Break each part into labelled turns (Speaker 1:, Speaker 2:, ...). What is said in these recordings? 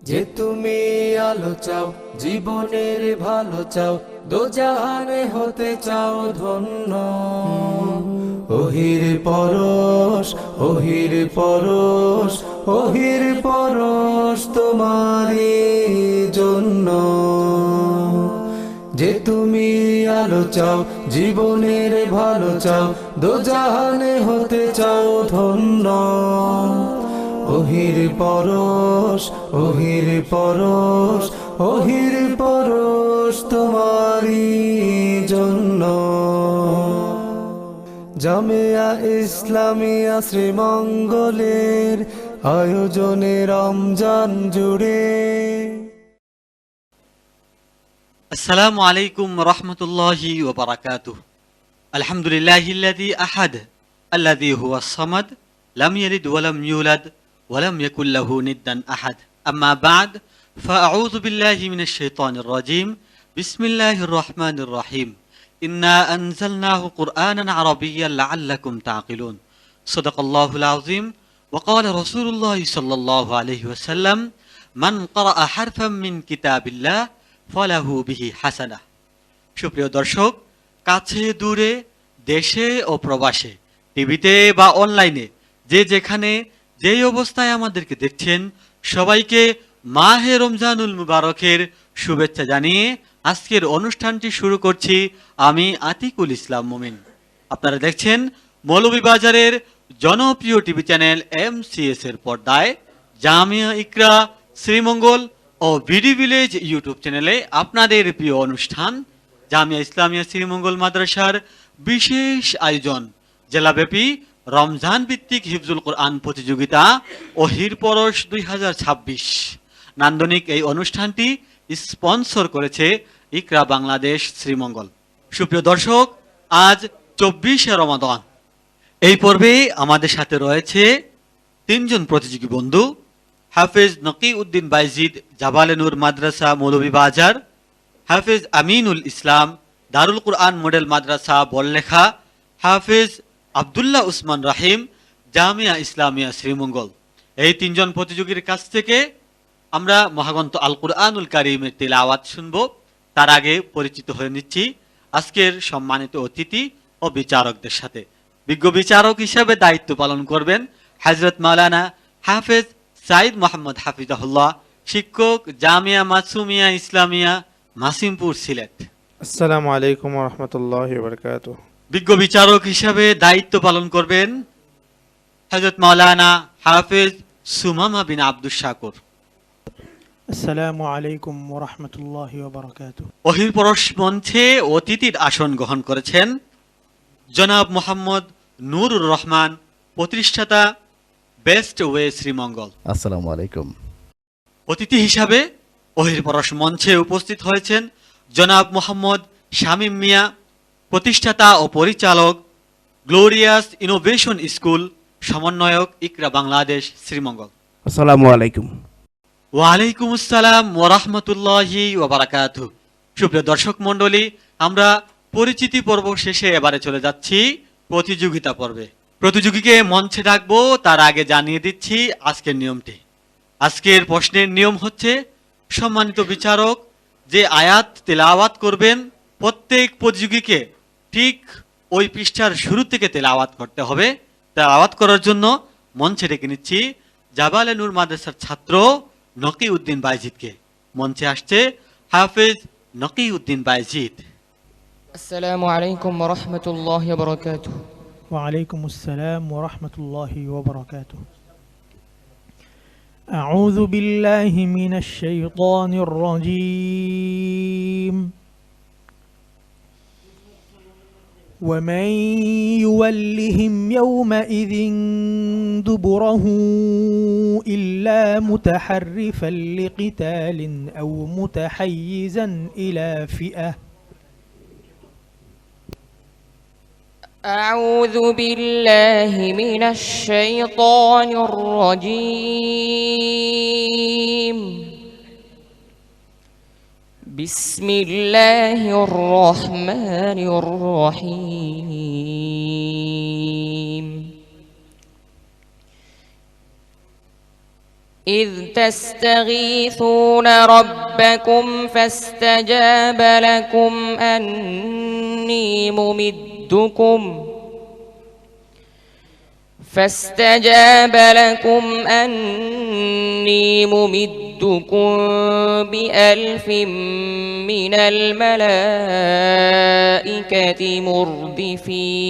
Speaker 1: যে তুমি আলো চাও, জীবনের ভালো চাও, দোজাহানে হতে চাও ধন্য। ওহির পরশ, ওহির পরশ, ওহির পরশ তোমারই জন্য। যে তুমি আলো চাও, জীবনের ভালো চাও, দোজাহানে হতে চাও ধন্য। ওহির পরশ, ওহির পরশ, ওহির পরশ তোমারই জন্য। জামিয়া ইসলামিয়া শ্রীমঙ্গলের আয়োজনে রমজান জুড়ে।
Speaker 2: আসসালামু আলাইকুম রহমতুল্লাহি ওয়া বারাকাতুহু। আলহামদুলিল্লাহিল্লাযী আহাদ আল্লাযী হুয়াস সামাদ লাম ইয়ালিদ ওয়া লাম ইউলাদ ওয়া লাম ইয়াকুল লাহু নিদ্দান আহাদ। আম্মা বা'দ ফাআউযু বিল্লাহি মিনাশ শাইতানির রাজীম। বিসমিল্লাহির রহমানির রহিম। ইন্না আনজালনাহু কুরআনান আরাবিয়্যান লাআল্লাকুম তা'কিলুন। সাদাকাল্লাহুল আযীম। ওয়া ক্বালা রাসূলুল্লাহি সাল্লাল্লাহু আলাইহি ওয়াসাল্লাম মান ক্বারাআ হারফাম মিন কিতাবিল্লাহ ফালাহু বিহি হাসানাহ। সুপ্রিয় দর্শক, কাছে দূরে, দেশে ও প্রবাসে, টিভিতে বা অনলাইনে যে যেখানে যেই অবস্থায় আমাদেরকে দেখছেন, সবাইকে মাহে রমজানুল মুবারকের শুভেচ্ছা জানিয়ে আজকের অনুষ্ঠানটি শুরু করছি আমি আতিকুল ইসলাম মুমিন। আপনারা দেখছেন মৌলভীবাজারের জনপ্রিয় টিভি চ্যানেল MCS এর পর্দায় জামিয়া ইকরা শ্রীমঙ্গল ও বিডি ভিলেজ ইউটিউব চ্যানেলে আপনাদের প্রিয় অনুষ্ঠান জামিয়া ইসলামিয়া শ্রীমঙ্গল মাদ্রাসার বিশেষ আয়োজন জেলাব্যাপী রমজান ভিত্তিক হিফজুল কোরআন প্রতিযোগিতা ওহির পরশ 2026 নান্দনিক এই অনুষ্ঠানটি স্পন্সর করেছে ইকরা বাংলাদেশ শ্রীমঙ্গল। সুপ্রিয় দর্শক, আজ 24শে রমাদান। এই পর্বে আমাদের সাথে রয়েছে তিনজন প্রতিযোগী বন্ধু। হাফেজ নকিউদ্দিন বাইজিদ, জাবালে নূর মাদ্রাসা মৌলভীবাজার; হাফেজ আমিনুল ইসলাম, দারুল কুরআন মডেল মাদ্রাসা বললেখা; হাফেজ আব্দুল্লাহ উসমান রাহিম, জামিয়া ইসলামিয়া শ্রীমঙ্গল। এই তিনজন প্রতিযোগীর কাছ থেকে আমরা মহাগ্রন্থ আল কুরআনুল কারীমের তিলাওয়াত শুনব। তার আগে পরিচিত হয়ে নিচ্ছি আজকের সম্মানিত অতিথি ও বিচারকদের সাথে। বিজ্ঞ বিচারক হিসেবে দায়িত্ব পালন করবেন হযরত মাওলানা হাফেজ সাইদ মোহাম্মদ হাফিজাহুল্লাহ, শিক্ষক, জামিয়া মাসুমিয়া ইসলামিয়া, মাসিমপুর, সিলেট।
Speaker 3: আসসালামু আলাইকুম ওয়া রাহমাতুল্লাহি ওয়া বারাকাতুহু।
Speaker 2: বিজ্ঞ বিচারক হিসেবে দায়িত্ব পালন করবেন হযরত মাওলানা হাফেজ সুমামা বিন আব্দুস শাকুর।
Speaker 4: আসসালামু আলাইকুম ওয়া রাহমাতুল্লাহি ওয়া বারাকাতুহু।
Speaker 2: ওহির পরশ মঞ্চে অতিথির আসন গ্রহণ করেছেন জনাব মোহাম্মদ নুরুর রহমান, প্রতিষ্ঠাতা বেস্ট ওয়ে শ্রীমঙ্গল।
Speaker 5: আসসালামু আলাইকুম।
Speaker 2: অতিথি হিসাবে ওহির পরশ মঞ্চে উপস্থিত হয়েছেন জনাব মোহাম্মদ শামীম মিয়া, প্রতিষ্ঠাতা ও পরিচালক গ্লোরিয়াস ইনোভেশন স্কুল, সমন্বয়ক ইকরা বাংলাদেশ শ্রীমঙ্গল।
Speaker 6: আসসালামু আলাইকুম।
Speaker 2: ওয়ালাইকুম আসসালাম ওয়া রাহমাতুল্লাহি ওয়া বারাকাতুহু। সুপ্রিয় দর্শক মণ্ডলী, আমরা পরিচিতি পর্ব শেষে এবারে চলে যাচ্ছি প্রতিযোগিতা পর্বে। প্রতিযোগীকে মঞ্চে ডাকবো তার আগে জানিয়ে দিচ্ছি আজকের নিয়মটি। আজকের প্রশ্নের নিয়ম হচ্ছে, সম্মানিত বিচারক যে আয়াত তেলাওয়াত করবেন, প্রত্যেক প্রতিযোগীকে ঠিক ওই পৃষ্ঠার শুরু থেকে তেলাওয়াত করতে হবে। তেলাওয়াত করার জন্য মঞ্চে ডেকে নিচ্ছি জাবালে নূর মাদ্রাসার ছাত্র নকিউদ্দিন বাইজিদকে। মঞ্চে আসছে হাফেজ নকিউদ্দিন বাইজিদ।
Speaker 7: আসসালামু আলাইকুম ওয়া রাহমাতুল্লাহি ওয়া বারাকাতুহু।
Speaker 4: ওয়া আলাইকুম আসসালাম ওয়া রাহমাতুল্লাহি ওয়া বারাকাতুহু। আউযু বিল্লাহি মিনাশ শাইতানির রাজীম। ومن يولهم يومئذ دبره إلا متحرفا لقتال أو متحيزا إلى فئة.
Speaker 7: أعوذ بالله من الشيطان الرجيم. بسم الله الرحمن الرحيم. إذ تستغيثون ربكم فاستجاب لكم أني ممدكم بألف من الملائكة مردفين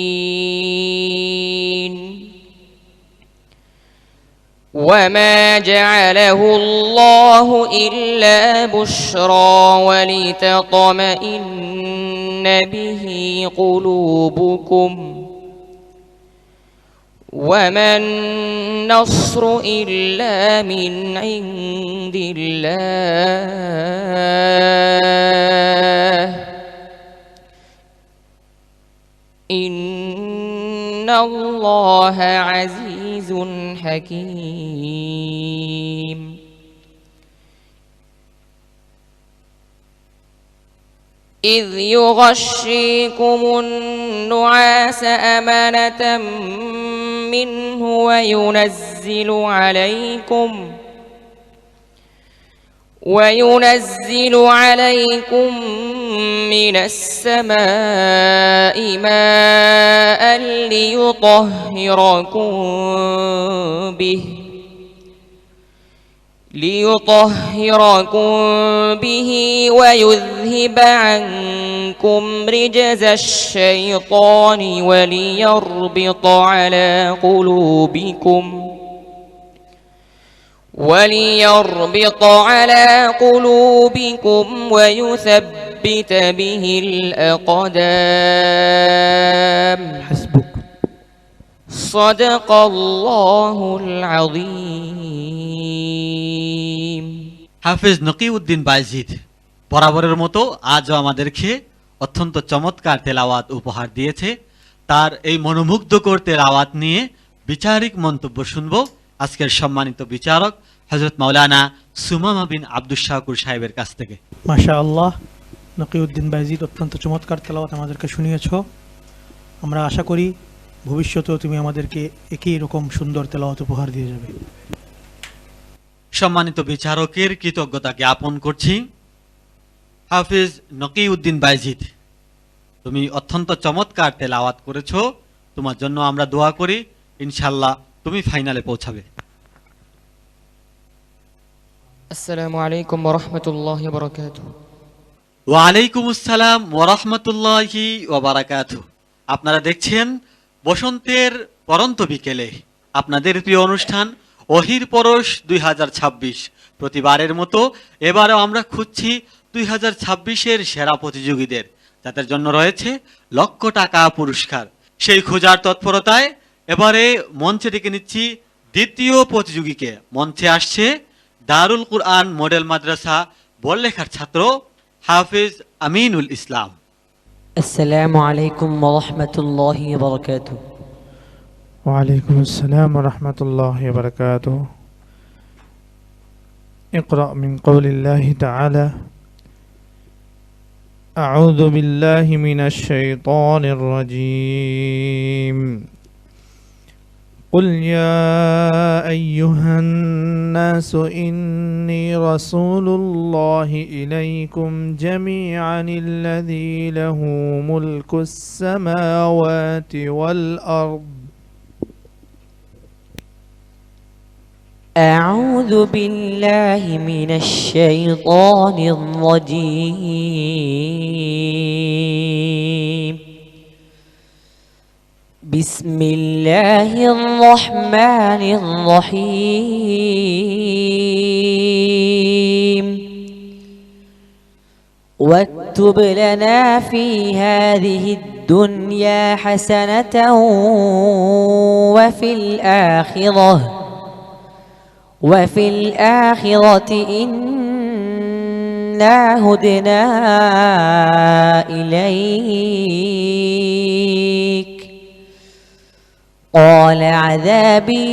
Speaker 7: وما جعله الله إلا بشرى ولتطمئن به قلوبكم وما النصر إلا من عند الله إن الله عزيز حكيم إذ يغشيكم النعاس أمنة منه وينزل عليكم من السماء ماء ليطهركم به ويذهب عنكم رجز الشيطان وليربط على قلوبكم ويثبت به الأقدام
Speaker 4: حسبك.
Speaker 7: صدق الله العظيم.
Speaker 2: হাফেজ নকিউদ্দিন বাইজিদ বরাবরের মতো আজও আমাদেরকে অত্যন্ত চমৎকার তেলাওয়াত উপহার দিয়েছে। তার এই মনোমুগ্ধকর তেলাওয়াত নিয়ে বিচারিক মন্তব্য শুনব আজকের সম্মানিত বিচারক হযরত মাওলানা সুমামা বিন আব্দুস শাকুর সাহেবের কাছ থেকে।
Speaker 4: মাশাআল্লাহ, নকিউদ্দিন বাইজিদ অত্যন্ত চমৎকার তেলাওয়াত আমাদেরকে শুনিয়েছ। আমরা আশা করি ভবিষ্যতেও তুমি আমাদেরকে একই রকম সুন্দর তেলাওয়াত উপহার দিয়ে যাবে।
Speaker 2: সম্মানিত বিচারকের কৃতজ্ঞতা জ্ঞাপন করছি। হাফেজ নকিউদ্দিন বাইজিদ, তুমি অত্যন্ত চমৎকার তেলাওয়াত করেছো। তোমার জন্য আমরা দোয়া করি, ইনশাআল্লাহ তুমি ফাইনালে পৌঁছাবে।
Speaker 7: আসসালামু আলাইকুম ওয়া রাহমাতুল্লাহি ওয়া বারাকাতুহু।
Speaker 2: ওয়া আলাইকুম আসসালাম ওয়া রাহমাতুল্লাহি ওয়া বারাকাতুহু। আপনারা দেখছেন বসন্তের পরন্ত বিকেলে আপনাদের প্রিয় অনুষ্ঠান ওহির পরশ 2026। প্রতিবারের মতো এবারও আমরা খুঁজছি 2026-এর সেরা প্রতিযোগীদের, যাদের জন্য রয়েছে লক্ষ টাকা পুরস্কার। সেই খোঁজার তৎপরতায় এবারে মঞ্চে ডেকে নিচ্ছি দ্বিতীয় প্রতিযোগীকে। মঞ্চে আসছে দারুল কুরআন মডেল মাদ্রাসা বড়লেখার ছাত্র হাফেজ আমিনুল ইসলাম।
Speaker 5: السلام عليكم ورحمة الله وبركاته.
Speaker 3: وعليكم السلام ورحمة الله وبركاته. اقرأ من قول الله تعالى: أعوذ بالله من الشيطان الرجيم. قل يا أيها الناس إني رسول الله إليكم جميعا الذي له ملك السماوات والأرض.
Speaker 5: أعوذ بالله من الشيطان الرجيم. بسم الله الرحمن الرحيم. واكتب لنا في هذه الدنيا حسنة وفي الآخرة إنا هدنا إليك. قال عذابي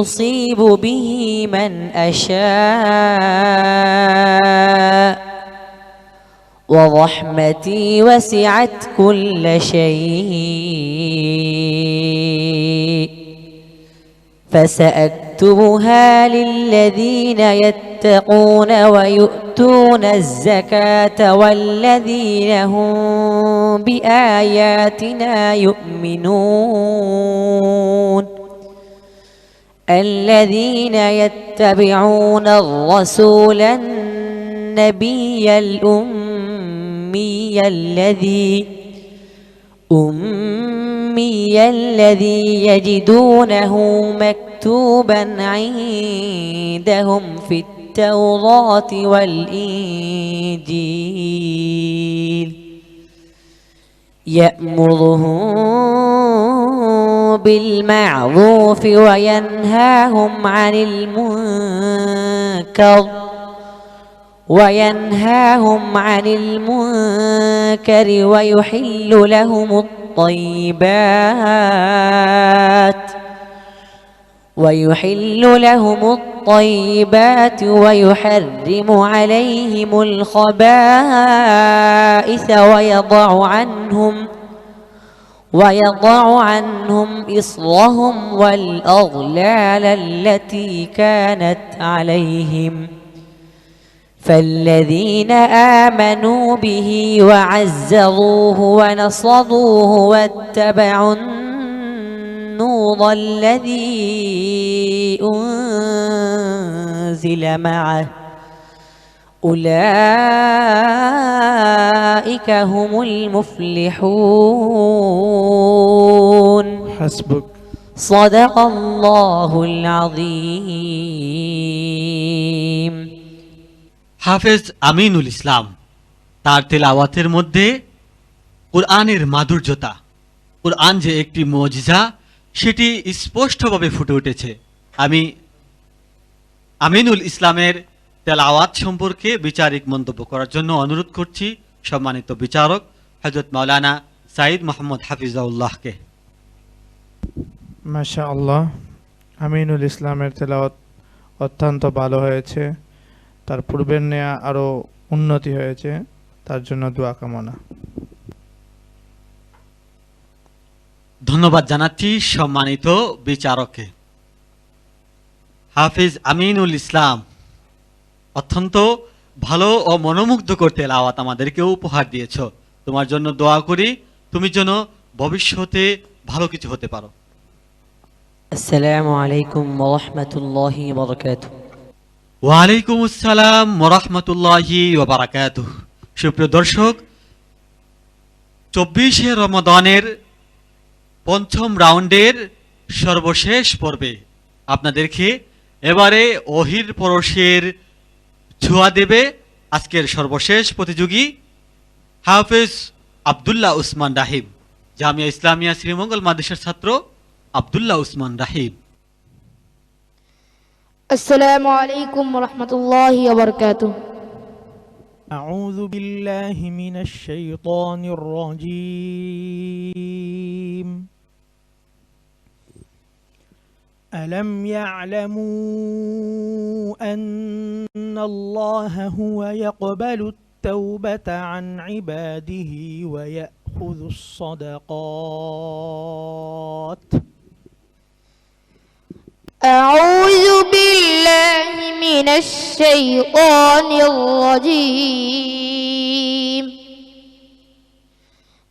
Speaker 5: أصيب به من أشاء ورحمتي وسعت كل شيء فسأكتبها للذين يتقون ويؤتون الزكاة والذين هم بآياتنا يؤمنون الذين يتبعون الرسول النبي الأمي الذي يجدونه مكتوبا عندهم في التوراة والإنجيل يأمرهم بالمعروف وينهاهم عن المنكر ويحل لهم الطيبات ويحرم عليهم الخبائث ويضع عنهم إصرهم والأغلال التي كانت عليهم فالذين آمنوا به وعزروه ونصروه واتبعوا النور الذي أنزل معه أولئك هم المفلحون
Speaker 3: حسبك
Speaker 5: صدق الله العظيم
Speaker 2: হাফেজ আমিনুল ইসলাম তার তেলাওয়াতের মধ্যে কুরআনের মাধুর্যতা, কুরআন যে একটি মুজিজা সেটি স্পষ্টভাবে ফুটে উঠেছে। আমি আমিনুল ইসলামের তেলাওয়াত সম্পর্কে বিচারিক মন্তব্য করার জন্য অনুরোধ করছি সম্মানিত বিচারক হযরত মাওলানা সাইদ মোহাম্মদ হাফিজাউল্লাহকে।
Speaker 3: মাশাআল্লাহ, আমিনুল ইসলামের তেলাওয়াত অত্যন্ত ভালো হয়েছে, তার পূর্বের নেয়া আরো উন্নতি হয়েছে, তার জন্য দোয়া কামনা।
Speaker 2: ধন্যবাদ জানাচ্ছি সম্মানিত বিচারককে। হাফিজ আমিনুল ইসলাম অত্যন্ত ভালো ও মনোমুগ্ধকর তেলাওয়াত আমাদেরকে উপহার দিয়েছ। তোমার জন্য দোয়া করি তুমি যেন ভবিষ্যতে ভালো কিছু হতে পারো।
Speaker 5: আসসালামু আলাইকুম ওয়া রাহমাতুল্লাহি ওয়া বারাকাতুহু।
Speaker 2: ওয়ালাইকুম আসসালাম ওয়া রাহমাতুল্লাহি ওয়া বারাকাতুহু। সুপ্রিয় দর্শক, 24শে রমাদানের পঞ্চম রাউন্ডের সর্বশেষ পর্বে আপনাদেরকে এবারে ওহির পরশের ছোঁয়া দেবে আজকের সর্বশেষ প্রতিযোগী হাফেজ আব্দুল্লাহ উসমান রাহিব, জামিয়া ইসলামিয়া শ্রীমঙ্গল মাদ্রাসার ছাত্র আব্দুল্লাহ উসমান রাহিব।
Speaker 6: السلام عليكم ورحمة الله وبركاته.
Speaker 4: أعوذ بالله من الشيطان الرجيم. ألم يعلموا أن الله هو يقبل التوبة عن عباده ويأخذ الصدقات.
Speaker 6: أعوذ بالله من الشيطان الرجيم.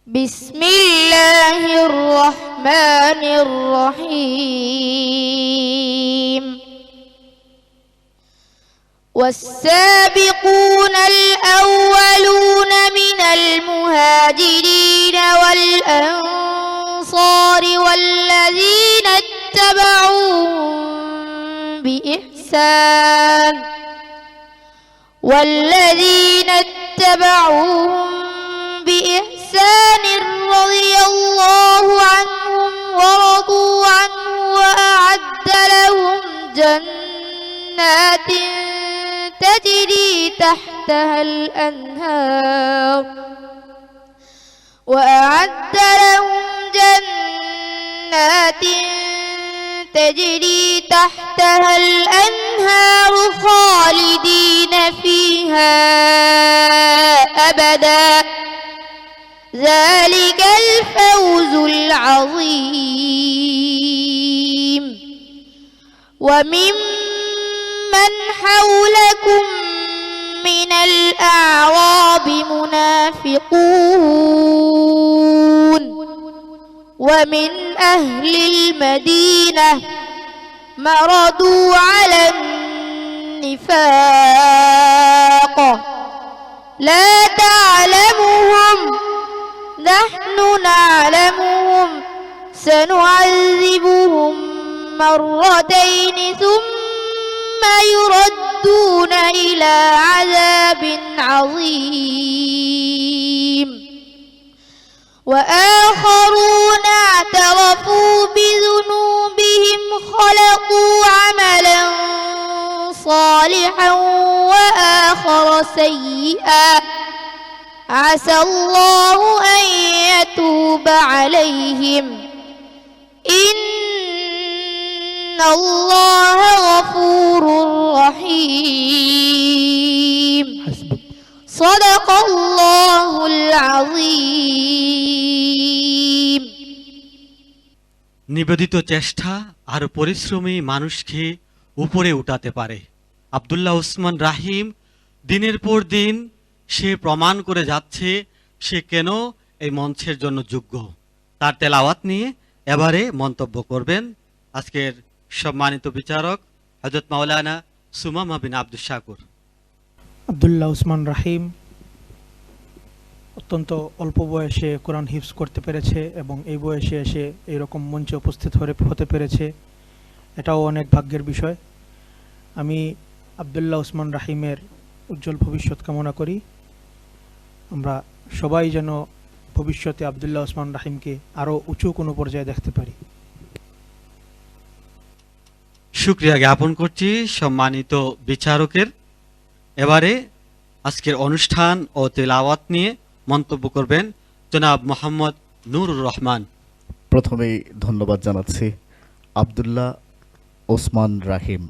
Speaker 6: بسم الله الرحمن الرحيم. والسابقون الأولون من المهاجرين والأنصار والذين اتبعوهم بإحسان رضي الله عنهم ورضوا عنه وأعد لهم جنات تجري تحتها الأنهار تجري تحتها الأنهار خالدين فيها أبدا ذلك الفوز العظيم. وممن حولكم من الأعراب منافقون ومن أهل المدينة مردوا على النفاق لا تعلمهم نحن نعلمهم سنعذبهم مرتين ثم يردون إلى عذاب عظيم وآخرون اعترفوا بذنوبهم خلقوا عملا صالحا وآخر سيئا عسى الله أن يتوب عليهم إن الله غفور رحيم صدق الله العظيم
Speaker 2: নিবেদিত চেষ্টা আর পরিশ্রমী মানুষকে উপরে উঠাতে পারে। আব্দুল্লাহ ওসমান রাহিম দিনের পর দিন সে প্রমাণ করে যাচ্ছে সে কেন এই মঞ্চের জন্য যোগ্য। তার তেলাওয়াত নিয়ে এবারে মন্তব্য করবেন আজকের সম্মানিত বিচারক হযরত মাওলানা সুমামা বিন আব্দুল শাকুর।
Speaker 4: আব্দুল্লাহ ওসমান রাহিম অত্যন্ত অল্প বয়সে কোরআন হিফজ করতে পেরেছে এবং এই বয়সে এসে এইরকম মঞ্চে উপস্থিত হতে পেরেছে, এটাও অনেক ভাগ্যের বিষয়। আমি আব্দুল্লাহ ওসমান রাহিমের উজ্জ্বল ভবিষ্যৎ কামনা করি। আমরা সবাই যেন ভবিষ্যতে আব্দুল্লাহ ওসমান রাহিমকে আরও উঁচু কোনো পর্যায়ে দেখতে পারি।
Speaker 2: শুকরিয়া জ্ঞাপন করছি সম্মানিত বিচারকের। এবারে আজকের অনুষ্ঠান ও তেলাওয়াত নিয়ে মন্তব্য করবেন জনাব মোহাম্মদ নুরুর রহমান।
Speaker 8: প্রথমেই ধন্যবাদ জানাচ্ছি আব্দুল্লাহ ওসমান রাহিম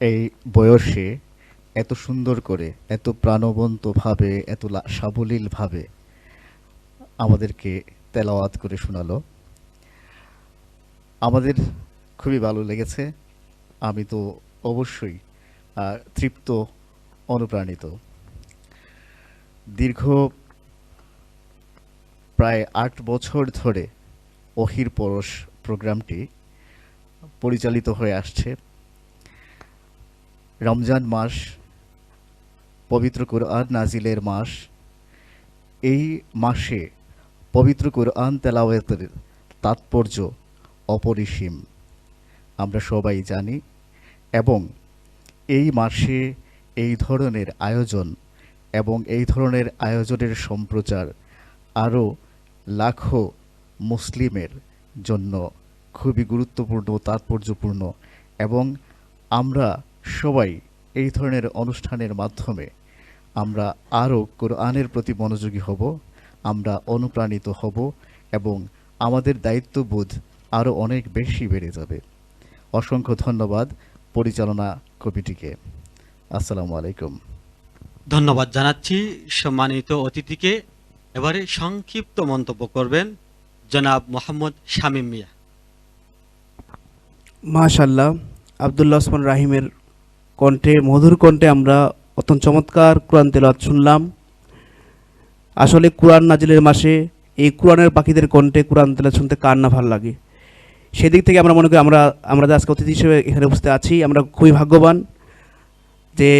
Speaker 8: এই বয়সে এত সুন্দর করে, এত প্রাণবন্তভাবে, এত সাবলীলভাবে আমাদেরকে তেলাওয়াত করে শোনালো। আমাদের খুবই ভালো লেগেছে। আমি তো অবশ্যই তৃপ্ত, অনুপ্রাণিত। দীর্ঘ প্রায় ৮ বছর ধরে ওহির পরশ প্রোগ্রামটি পরিচালিত হয়ে আসছে। রমজান মাস, পবিত্র কোরআন নাজিলের মাস। এই মাসে পবিত্র কোরআন তেলাওয়াতের তাৎপর্য অপরিসীম, আমরা সবাই জানি। এবং এই মাসে এই ধরনের আয়োজন এবং এই ধরনের আয়োজনের সম্প্রচার আরও লাখো মুসলিমের জন্য খুবই গুরুত্বপূর্ণ, তাৎপর্যপূর্ণ। এবং আমরা সবাই এই ধরনের অনুষ্ঠানের মাধ্যমে আমরা আরও কোরআনের প্রতি মনোযোগী হব, আমরা অনুপ্রাণিত হব এবং আমাদের দায়িত্ববোধ আরও অনেক বেশি বেড়ে যাবে। অসংখ্য ধন্যবাদ পরিচালনা কমিটিকে। আসসালামু আলাইকুম।
Speaker 2: ধন্যবাদ জানাচ্ছি সম্মানিত অতিথিকে। এবারে সংক্ষিপ্ত মন্তব্য করবেন জনাব মোহাম্মদ শামীম মিয়া।
Speaker 9: মাশাআল্লাহ, আব্দুল্লাহ ওসমান রাহিমের কণ্ঠে, মধুর কণ্ঠে আমরা অত্যন্ত চমৎকার কোরআন তেলাওয়াত শুনলাম। আসলে কোরআন নাজিলের মাসে এই কোরআনের পাখিদের কণ্ঠে কোরআন তেলাওয়াত শুনতে কার না ভালো লাগে। সেদিক থেকে আমরা মনে করি আমরা আজকে অতিথি হিসেবে এখানে উপস্থিত আছি, আমরা খুবই ভাগ্যবান যে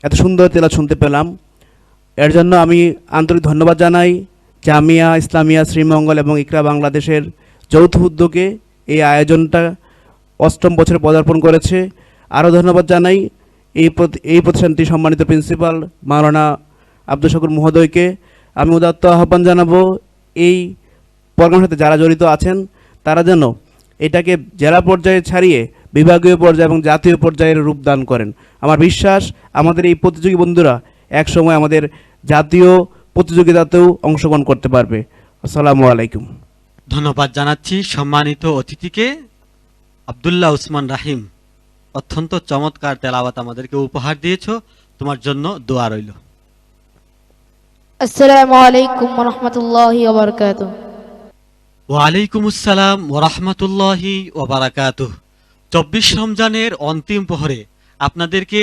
Speaker 9: এত সুন্দর তেলাওয়াত শুনতে পেলাম। এর জন্য আমি আন্তরিক ধন্যবাদ জানাই জামিয়া ইসলামিয়া শ্রীমঙ্গল এবং ইকরা বাংলাদেশের যৌথ উদ্যোগে এই আয়োজনটা ৮ম বছরে পদার্পণ করেছে। আরও ধন্যবাদ জানাই এই প্রতিষ্ঠানটির সম্মানিত প্রিন্সিপাল মাওলানা আব্দুল শাকুর মহোদয়কে। আমি উদাত্ত আহ্বান জানাবো এই প্রোগ্রামের সাথে যারা জড়িত আছেন তারা যেন এটাকে জেলা পর্যায়ে ছাড়িয়ে বিভাগীয় পর্যায়ে এবং জাতীয় পর্যায়ের রূপদান করেন। আমার বিশ্বাস আমাদের এই প্রতিযোগী বন্ধুরা একসময় আমাদের জাতীয় প্রতিযোগিতাতেও অংশগ্রহণ করতে পারবে। আসসালামু আলাইকুম।
Speaker 2: ধন্যবাদ জানাচ্ছি সম্মানিত অতিথিকে। আব্দুল্লাহ ওসমান রাহিম, অত্যন্ত চমৎকার তেলাওয়াত আমাদেরকে উপহার দিয়েছো, তোমার জন্য দোয়া রইল।
Speaker 6: আসসালামু আলাইকুম ওয়া রাহমাতুল্লাহি ওয়া বারাকাতুহু।
Speaker 2: ওয়ালাইকুম আসসালাম ওয়া রাহমাতুল্লাহি ওয়া বারাকাতুহু। 24 রমজানের অন্তিম প্রহরে আপনাদেরকে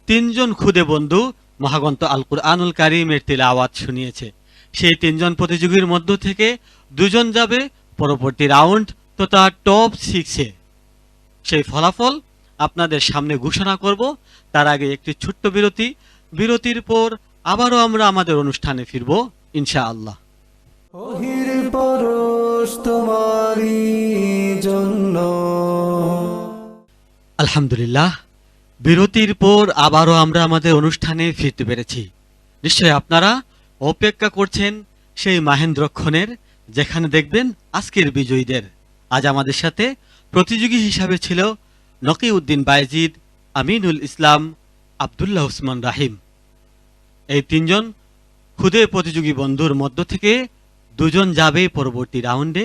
Speaker 2: 3 জন খুদে বন্ধু মহাগ্রন্থ আল কুরআনুল কারীমের তিলাওয়াত শুনিয়েছে। সেই 3 জন প্রতিযোগীর মধ্য থেকে 2 জন যাবে পরবর্তী রাউন্ড তথা টপ 6-এ। সেই ফলাফল আপনাদের সামনে ঘোষণা করব। তার আগে একটি ছোট্ট বিরতি, বিরতির পর আবারও আমরা আমাদের অনুষ্ঠানে ফিরব ইনশাআল্লাহ।
Speaker 1: ওহির পরশ তোমারই জন্য।
Speaker 2: আলহামদুলিল্লাহ, বিরতির পর আবারও আমরা আমাদের অনুষ্ঠানে ফিরতে পেরেছি। নিশ্চয়ই আপনারা অপেক্ষা করছেন সেই মাহেন্দ্রক্ষণের, যেখানে দেখবেন আজকের বিজয়ীদের। আজ আমাদের সাথে প্রতিযোগী হিসাবে ছিল নকিউদ্দিন বায়েজিদ, আমিনুল ইসলাম, আব্দুল্লাহ উসমান রাহিম। এই 3 জন খুদে প্রতিযোগী বন্ধুর মধ্য থেকে 2 জন যাবে পরবর্তী রাউন্ডে,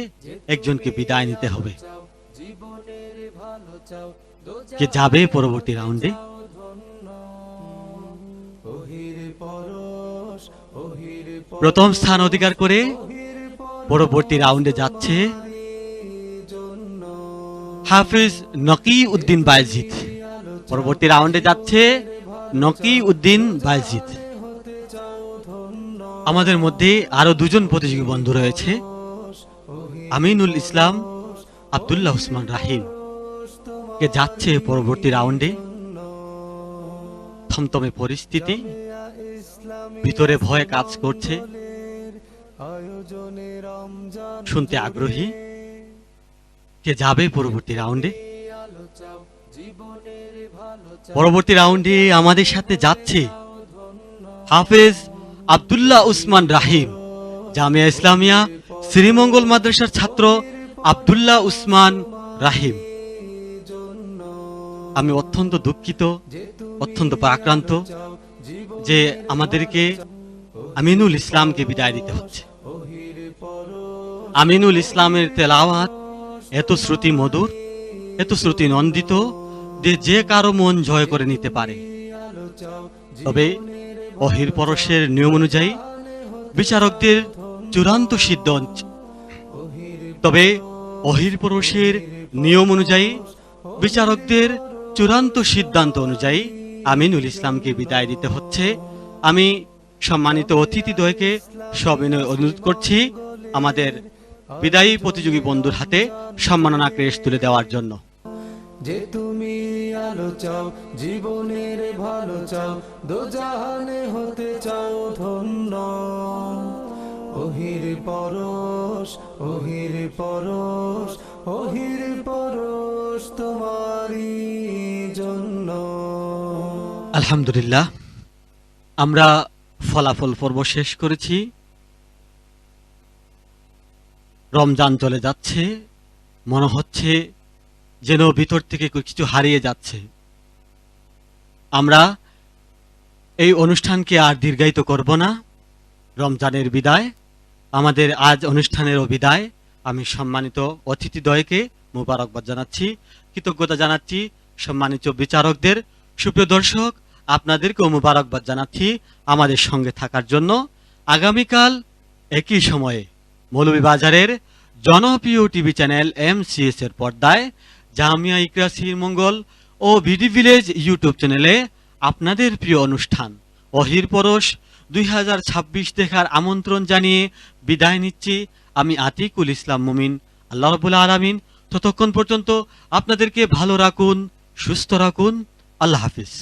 Speaker 2: একজনকে বিদায় নিতে হবে। কে যাবে পরবর্তী রাউন্ডে? প্রথম স্থান অধিকার করে পরবর্তী রাউন্ডে যাচ্ছে হাফিজ নকিউদ্দিন বায়েজিদ। পরবর্তী রাউন্ডে যাচ্ছে নকিউদ্দিন বায়েজিদ। আমাদের মধ্যে আরো 2 জন প্রতিযোগী বন্ধু রয়েছে, আমিনুল ইসলাম, আব্দুল্লাহ উসমান রাহিম। কে যাচ্ছে পরবর্তী রাউন্ডে? থমথমে পরিস্থিতি, ভিতরে ভয় কাজ করছে, শুনতে আগ্রহী। কে যাবে পরবর্তী রাউন্ডে? পরবর্তী রাউন্ডে আমাদের সাথে যাচ্ছে হাফেজ আব্দুল্লাহ উসমান রাহিম, জামিয়া ইসলামিয়া শ্রীমঙ্গল মাদ্রাসার ছাত্র আব্দুল্লাহ উসমান রাহিম। আমি অত্যন্ত দুঃখিত, অত্যন্ত পরাক্রান্ত যে আমাদেরকে আমিনুল ইসলামকে বিদায় দিতে হচ্ছে। আমিনুল ইসলামের তেলাওয়াত এত শ্রুতি মধুর, এত শ্রুতি নন্দিত যে কারো মন জয় করে নিতে পারে। তবে ওহির পরশের নিয়ম অনুযায়ী বিচারকদের চূড়ান্ত সিদ্ধান্ত তবে ওহির পরশের নিয়ম অনুযায়ী বিচারকদের চূড়ান্ত সিদ্ধান্ত অনুযায়ী আমিনুল ইসলামকে বিদায় দিতে হচ্ছে। আমি সম্মানিত অতিথিদ্বয়কে সবিনয় অনুরোধ করছি আমাদের বিদায়ী প্রতিযোগী বন্ধুর হাতে সম্মাননা ক্রেস্ট তুলে দেওয়ার জন্য।
Speaker 1: যে তুমি আলো চাও, জীবনের ভালো চাও, দোজাহানে হতে চাও ধন্য। ওহির পরশ, ওহির পরশ, ওহির পরশ তোমারই জন্য।
Speaker 2: আলহামদুলিল্লাহ, আমরা ফলাফল পর্ব শেষ করেছি। রমজান চলে যাচ্ছে, মনে হচ্ছে যেন ভিতর থেকে কিছু হারিয়ে যাচ্ছে। আমরা এই অনুষ্ঠানকে আর দীর্ঘায়িত করব না। রমজানের বিদায়, আমাদের আজ অনুষ্ঠানেরও বিদায়। আমি সম্মানিত অতিথিদ্বয়কে মোবারকবাদ জানাচ্ছি, কৃতজ্ঞতা জানাচ্ছি সম্মানিত বিচারকদের। সুপ্রিয় দর্শক, আপনাদেরকেও মোবারকবাদ জানাচ্ছি আমাদের সঙ্গে থাকার জন্য। আগামীকাল একই সময়ে মৌলভীবাজারের জনপ্রিয় টিভি চ্যানেল MCS এর পর্দায় জামিয়া ইকরা শ্রীমঙ্গল ও ভিডি ভিলেজ ইউটিউব চ্যানেলে আপনাদের প্রিয় অনুষ্ঠান ওহির পরশ 2026 দেখার আমন্ত্রণ জানিয়ে বিদায় নিচ্ছি আমি আতিকুল ইসলাম মুমিন। আল্লাহ রাব্বুল আলামিন ততক্ষণ পর্যন্ত আপনাদেরকে ভালো রাখুন, সুস্থ রাখুন। আল্লাহ হাফিজ।